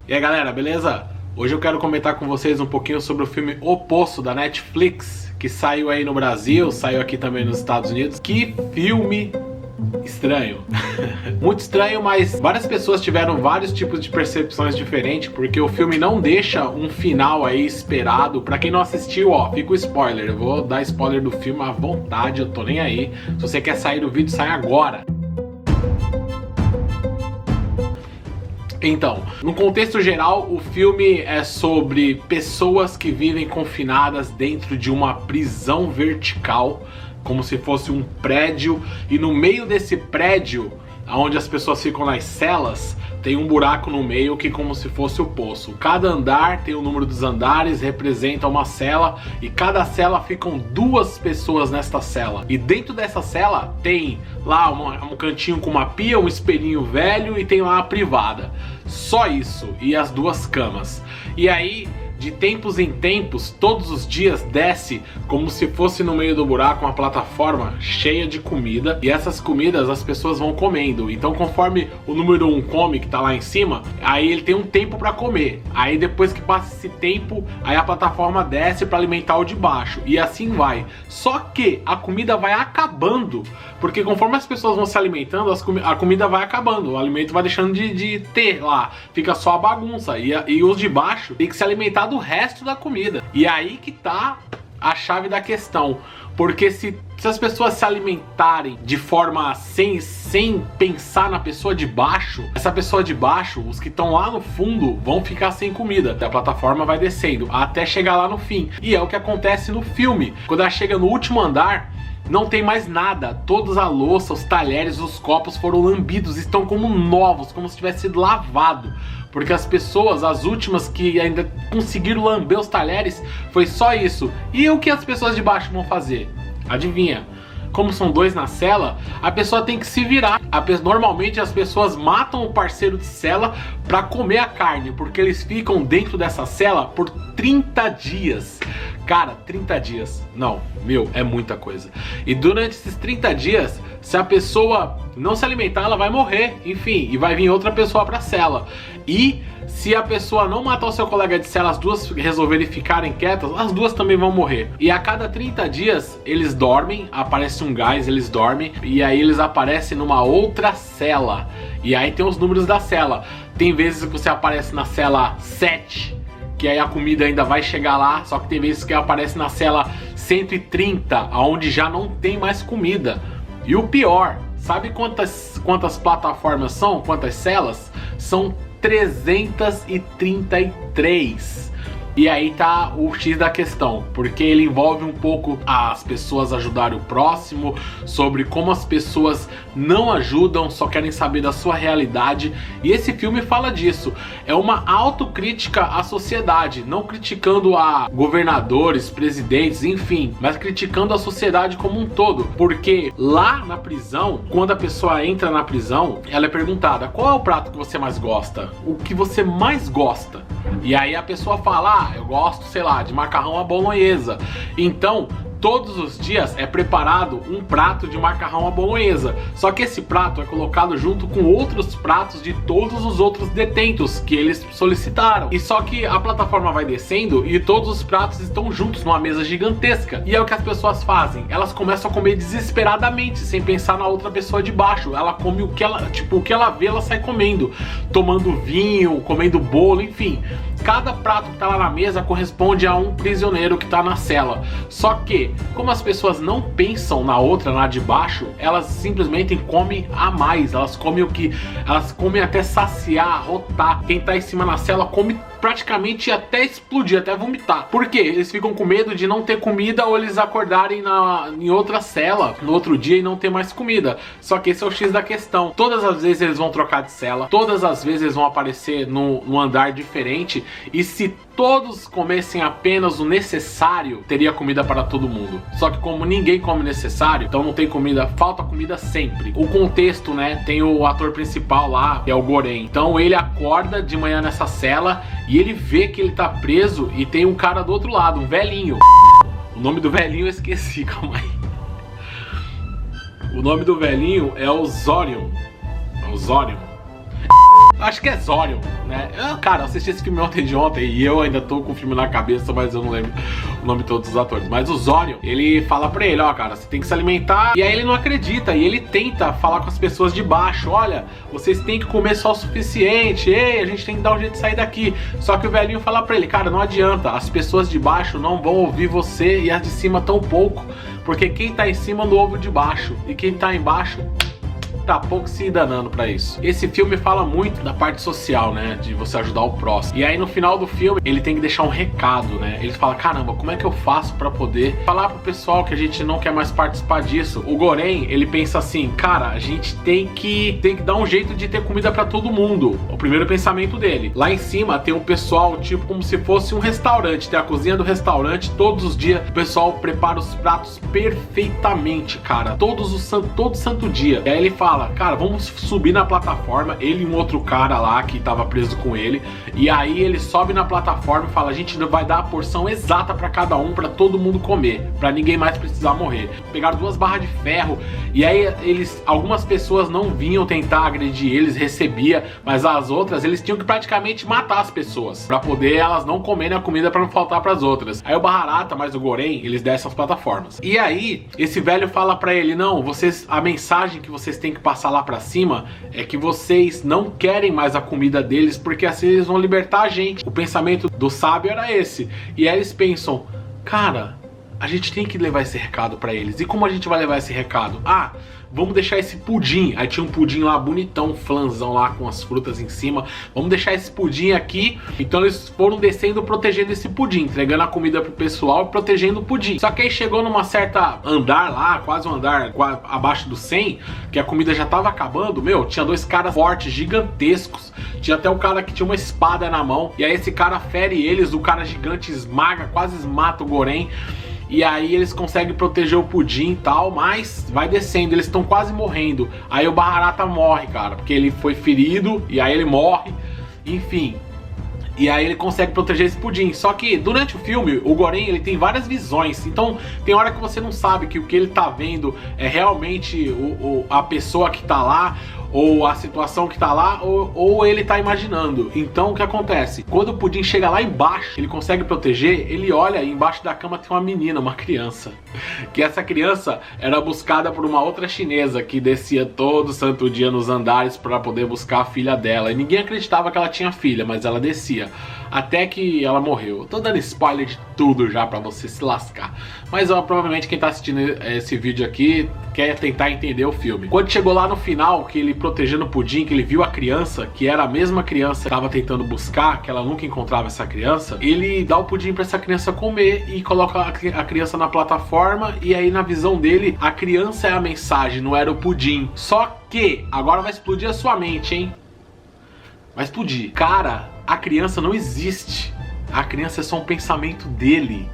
E aí galera, beleza? Hoje eu quero comentar com vocês um pouquinho sobre o filme O Poço da Netflix, que saiu aí no Brasil, saiu aqui também nos Estados Unidos. Que filme estranho. Muito estranho, mas várias pessoas tiveram vários tipos de percepções diferentes, porque o filme não deixa um final aí esperado. Pra quem não assistiu, ó, fica o spoiler. Eu vou dar spoiler do filme à vontade, eu tô nem aí. Se você quer sair do vídeo, sai agora. Então, no contexto geral, o filme é sobre pessoas que vivem confinadas dentro de uma prisão vertical, como se fosse um prédio, e no meio desse prédio, onde as pessoas ficam nas celas, tem um buraco no meio que é como se fosse o poço. Cada andar tem o número dos andares, representa uma cela, e cada cela ficam duas pessoas nesta cela. E dentro dessa cela tem lá um cantinho com uma pia, um espelhinho velho, e tem lá a privada. Só isso, e as duas camas. E aí, de tempos em tempos, todos os dias desce como se fosse no meio do buraco uma plataforma cheia de comida, e essas comidas as pessoas vão comendo. Então conforme o número 1 come, que tá lá em cima, aí ele tem um tempo para comer. Aí depois que passa esse tempo, aí a plataforma desce para alimentar o de baixo, e assim vai. Só que a comida vai acabando, porque conforme as pessoas vão se alimentando, a comida vai acabando, o alimento vai deixando de ter lá, fica só a bagunça, e os de baixo tem que se alimentar do resto da comida. E aí que tá a chave da questão, porque se as pessoas se alimentarem de forma sem pensar na pessoa de baixo, essa pessoa de baixo, os que estão lá no fundo, vão ficar sem comida. A plataforma vai descendo até chegar lá no fim, e é o que acontece no filme. Quando ela chega no último andar, não tem mais nada, todas a louça, os talheres, os copos foram lambidos, estão como novos, como se tivesse sido lavado. Porque as pessoas, as últimas que ainda conseguiram lamber os talheres, foi só isso. E o que as pessoas de baixo vão fazer? Adivinha? Como são dois na cela, a pessoa tem que se virar. Normalmente as pessoas matam o parceiro de cela para comer a carne, porque eles ficam dentro dessa cela por 30 dias. Cara, 30 dias. Não, meu, é muita coisa. E durante esses 30 dias, se a pessoa não se alimentar, ela vai morrer. Enfim, e vai vir outra pessoa pra cela. E se a pessoa não matar o seu colega de cela, as duas resolverem ficarem quietas, as duas também vão morrer. E a cada 30 dias, eles dormem, aparece um gás, eles dormem, e aí eles aparecem numa outra cela. E aí tem os números da cela. Tem vezes que você aparece na cela 7, que aí a comida ainda vai chegar lá, só que tem vezes que aparece na cela 130, onde já não tem mais comida. E o pior, sabe quantas plataformas são? Quantas celas? São 333. E aí tá o X da questão, porque ele envolve um pouco as pessoas ajudarem o próximo, sobre como as pessoas não ajudam, só querem saber da sua realidade. E esse filme fala disso, é uma autocrítica à sociedade, não criticando a governadores, presidentes, enfim, mas criticando a sociedade como um todo. Porque lá na prisão, quando a pessoa entra na prisão, ela é perguntada: qual é o prato que você mais gosta? O que você mais gosta? E aí a pessoa fala: eu gosto, sei lá, de macarrão à bolonhesa. Então, todos os dias é preparado um prato de macarrão à bolonhesa. Só que esse prato é colocado junto com outros pratos de todos os outros detentos que eles solicitaram. E só que a plataforma vai descendo e todos os pratos estão juntos numa mesa gigantesca. E é o que as pessoas fazem. Elas começam a comer desesperadamente, sem pensar na outra pessoa de baixo. Ela come o que ela, o que ela vê, ela sai comendo. Tomando vinho, comendo bolo, enfim. Cada prato que tá lá na mesa corresponde a um prisioneiro que tá na cela. Só que, como as pessoas não pensam na outra, na de baixo, elas simplesmente comem a mais. Elas comem o que... Elas comem até saciar, arrotar. Quem tá em cima na cela come praticamente até explodir, até vomitar. Por quê? Eles ficam com medo de não ter comida, ou eles acordarem em outra cela no outro dia e não ter mais comida. Só que esse é o X da questão. Todas as vezes eles vão trocar de cela, todas as vezes eles vão aparecer num andar diferente. E se todos comessem apenas o necessário, teria comida para todo mundo. Só que como ninguém come o necessário, então não tem comida, falta comida sempre. O contexto, né, tem o ator principal lá, que é o Goren. Então ele acorda de manhã nessa cela e ele vê que ele tá preso e tem um cara do outro lado, um velhinho. O nome do velhinho eu esqueci, calma aí. O nome do velhinho é o Zorion. É o Zorion. Acho que é Zorion, né? Cara, eu assisti esse filme ontem de ontem e eu ainda tô com o filme na cabeça, mas eu não lembro o nome de todos os atores. Mas o Zorion, ele fala pra ele, ó, cara, você tem que se alimentar. E aí ele não acredita e ele tenta falar com as pessoas de baixo, olha, vocês têm que comer só o suficiente, ei, a gente tem que dar um jeito de sair daqui. Só que o velhinho fala pra ele, cara, não adianta, as pessoas de baixo não vão ouvir você e as de cima tão pouco, porque quem tá em cima não ouve o de baixo e quem tá embaixo tá pouco se danando pra isso. Esse filme fala muito da parte social, né, de você ajudar o próximo. E aí no final do filme ele tem que deixar um recado, né, ele fala, caramba, como é que eu faço pra poder falar pro pessoal que a gente não quer mais participar disso? O Goren, ele pensa assim, cara, a gente tem que dar um jeito de ter comida pra todo mundo. O primeiro pensamento dele. Lá em cima tem um pessoal, tipo como se fosse um restaurante, tem a cozinha do restaurante, todos os dias o pessoal prepara os pratos perfeitamente, cara, todo santo dia. E aí ele fala, cara, vamos subir na plataforma, ele e um outro cara lá que tava preso com ele, e aí ele sobe na plataforma e fala, a gente vai dar a porção exata pra cada um, pra todo mundo comer, pra ninguém mais precisar morrer. Pegaram 2 barras de ferro, e aí algumas pessoas não vinham tentar agredir eles, recebia, mas as outras, eles tinham que praticamente matar as pessoas, pra poder elas não comerem a comida pra não faltar pras outras. Aí o Baharata, mais o Goren, eles descem as plataformas. E aí, esse velho fala pra ele, não, a mensagem que vocês têm que passar lá pra cima é que vocês não querem mais a comida deles, porque assim eles vão libertar a gente. O pensamento do sábio era esse. E aí eles pensam, cara, a gente tem que levar esse recado pra eles. E como a gente vai levar esse recado? Ah, vamos deixar esse pudim. Aí tinha um pudim lá bonitão, flanzão lá com as frutas em cima. Vamos deixar esse pudim aqui. Então eles foram descendo, protegendo esse pudim, entregando a comida pro pessoal e protegendo o pudim. Só que aí chegou numa certa andar lá, quase um andar abaixo do 100, que a comida já tava acabando. Meu, tinha 2 caras fortes, gigantescos. Tinha até o cara que tinha uma espada na mão. E aí esse cara fere eles, o cara gigante esmaga, quase esmata o Goren. E aí eles conseguem proteger o pudim e tal, mas vai descendo, eles estão quase morrendo. Aí o Baharata morre, cara, porque ele foi ferido e aí ele morre, enfim. E aí ele consegue proteger esse pudim. Só que durante o filme, o Goren, ele tem várias visões. Então tem hora que você não sabe que o que ele tá vendo é realmente a pessoa que tá lá, ou a situação que tá lá, ou ele tá imaginando. Então o que acontece? Quando o pudim chega lá embaixo, ele consegue proteger, ele olha e embaixo da cama tem uma menina, uma criança. Que essa criança era buscada por uma outra chinesa que descia todo santo dia nos andares para poder buscar a filha dela. E ninguém acreditava que ela tinha filha, mas ela descia. Até que ela morreu. Eu tô dando spoiler de tudo já pra você se lascar. Mas ó, provavelmente quem tá assistindo esse vídeo aqui quer tentar entender o filme. Quando chegou lá no final, que ele protegendo o pudim, que ele viu a criança, que era a mesma criança que tava tentando buscar, que ela nunca encontrava essa criança, ele dá o pudim pra essa criança comer e coloca a criança na plataforma. E aí na visão dele, a criança é a mensagem, não era o pudim. Só que, agora vai explodir a sua mente, hein? Vai explodir. Cara, a criança não existe. A criança é só um pensamento dele.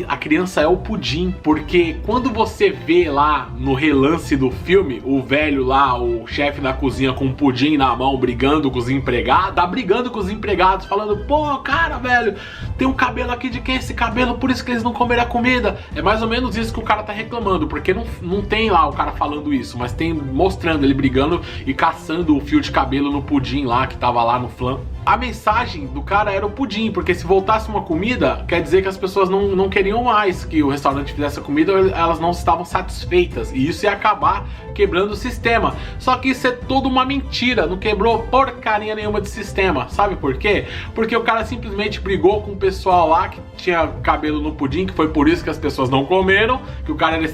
A criança é o pudim, porque quando você vê lá no relance do filme, o velho lá, o chefe da cozinha com um pudim na mão, brigando com os empregados, tá brigando com os empregados, falando, pô, cara, velho, tem um cabelo aqui, de quem é esse cabelo? Por isso que eles não comeram a comida. É mais ou menos isso que o cara tá reclamando, porque não tem lá o cara falando isso, mas tem mostrando ele brigando e caçando o fio de cabelo no pudim lá, que tava lá no flan. A mensagem do cara era o pudim, porque se voltasse uma comida, quer dizer que as pessoas não queriam mais que o restaurante fizesse a comida, elas não estavam satisfeitas, e isso ia acabar quebrando o sistema. Só que isso é toda uma mentira, não quebrou porcaria nenhuma de sistema. Sabe por quê? Porque o cara simplesmente brigou com o pessoal lá que tinha cabelo no pudim, que foi por isso que as pessoas não comeram, que o cara era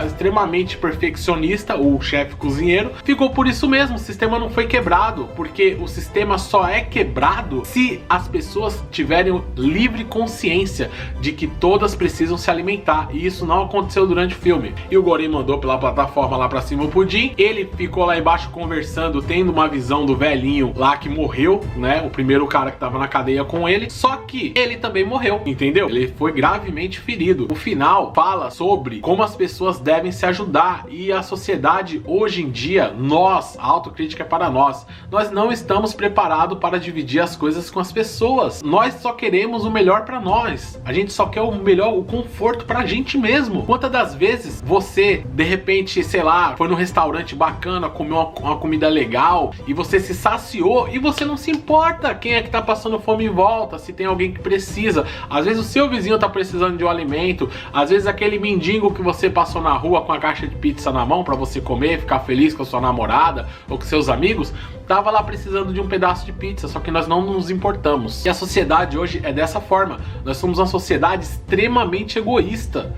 extremamente perfeccionista, o chefe cozinheiro. Ficou por isso mesmo, o sistema não foi quebrado, porque o sistema só é quebrado se as pessoas tiverem livre consciência de que todas precisam se alimentar, e isso não aconteceu durante o filme. E o Goren mandou pela plataforma lá pra cima o pudim, ele ficou lá embaixo conversando, tendo uma visão do velhinho lá que morreu, né, o primeiro cara que tava na cadeia com ele, só que ele também morreu, entendeu? Ele foi gravemente ferido. O final fala sobre como as pessoas devem se ajudar, e a sociedade hoje em dia, a autocrítica é para nós não estamos preparados para dividir dividir as coisas com as pessoas. Nós só queremos o melhor pra nós. A gente só quer o melhor, o conforto pra gente mesmo. Quantas das vezes você, de repente, sei lá, foi num restaurante bacana, comeu uma comida legal e você se saciou e você não se importa quem é que tá passando fome em volta, se tem alguém que precisa. Às vezes o seu vizinho tá precisando de um alimento, às vezes aquele mendigo que você passou na rua com a caixa de pizza na mão pra você comer, ficar feliz com a sua namorada ou com seus amigos, tava lá precisando de um pedaço de pizza, só que nós não nos importamos. E a sociedade hoje é dessa forma. Nós somos uma sociedade extremamente egoísta.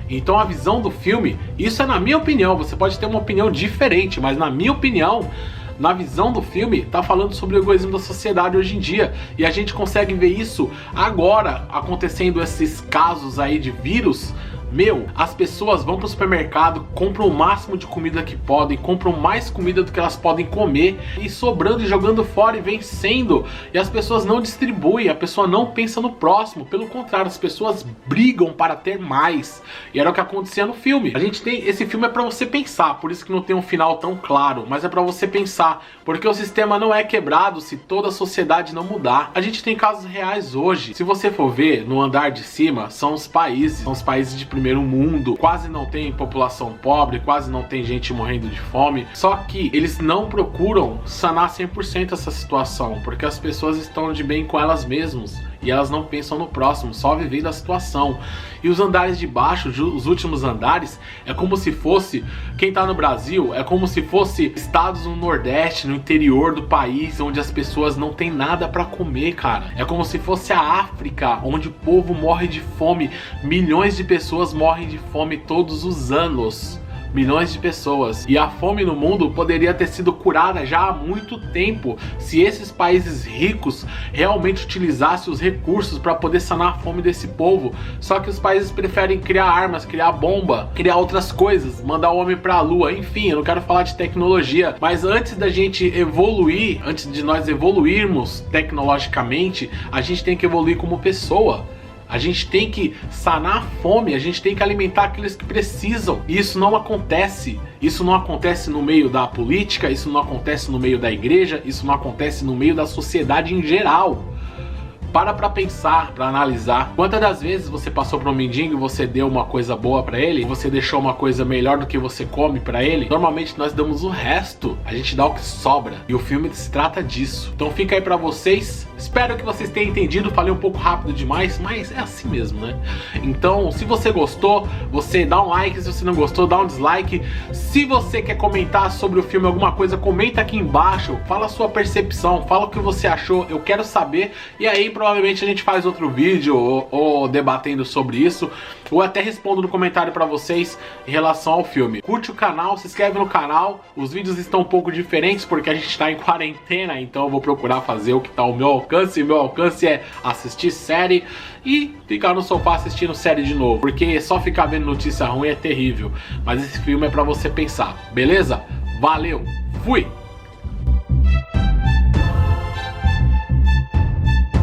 Então a visão do filme, isso é na minha opinião, você pode ter uma opinião diferente, mas na minha opinião, na visão do filme, tá falando sobre o egoísmo da sociedade hoje em dia. E a gente consegue ver isso agora, acontecendo esses casos aí de vírus. Meu, as pessoas vão pro supermercado, compram o máximo de comida que podem, compram mais comida do que elas podem comer, e sobrando e jogando fora e vencendo. E as pessoas não distribuem, a pessoa não pensa no próximo. Pelo contrário, as pessoas brigam para ter mais. E era o que acontecia no filme. A gente tem, esse filme é pra você pensar, por isso que não tem um final tão claro, mas é pra você pensar, porque o sistema não é quebrado se toda a sociedade não mudar. A gente tem casos reais hoje. Se você for ver, no andar de cima, são os países de primeiro mundo, quase não tem população pobre, quase não tem gente morrendo de fome, só que eles não procuram sanar 100% essa situação, porque as pessoas estão de bem com elas mesmas e elas não pensam no próximo, só vivendo a situação. E os andares de baixo, os últimos andares, é como se fosse, quem tá no Brasil, é como se fosse estados no Nordeste, no interior do país, onde as pessoas não tem nada pra comer, cara. É como se fosse a África, onde o povo morre de fome, milhões de pessoas morrem de fome todos os anos. Milhões de pessoas. E a fome no mundo poderia ter sido curada já há muito tempo se esses países ricos realmente utilizassem os recursos para poder sanar a fome desse povo. Só que os países preferem criar armas, criar bomba, criar outras coisas, mandar o homem para a lua. Enfim, eu não quero falar de tecnologia, mas antes da gente evoluir, antes de nós evoluirmos tecnologicamente, a gente tem que evoluir como pessoa. A gente tem que sanar a fome, a gente tem que alimentar aqueles que precisam. E isso não acontece. Isso não acontece no meio da política, isso não acontece no meio da igreja, isso não acontece no meio da sociedade em geral. Para pensar, para analisar. Quantas das vezes você passou por um mendigo e você deu uma coisa boa para ele, você deixou uma coisa melhor do que você come para ele? Normalmente nós damos o resto, a gente dá o que sobra. E o filme se trata disso. Então fica aí para vocês. Espero que vocês tenham entendido, falei um pouco rápido demais, mas é assim mesmo, né? Então, se você gostou, você dá um like, se você não gostou, dá um dislike. Se você quer comentar sobre o filme, alguma coisa, comenta aqui embaixo, fala a sua percepção, fala o que você achou, eu quero saber. E aí, provavelmente a gente faz outro vídeo ou debatendo sobre isso, ou até respondo no comentário pra vocês em relação ao filme. Curte o canal, se inscreve no canal, os vídeos estão um pouco diferentes porque a gente tá em quarentena, então eu vou procurar fazer o que tá ao meu alcance, e meu alcance é assistir série e ficar no sofá assistindo série de novo, porque só ficar vendo notícia ruim é terrível, mas esse filme é pra você pensar, beleza? Valeu, fui!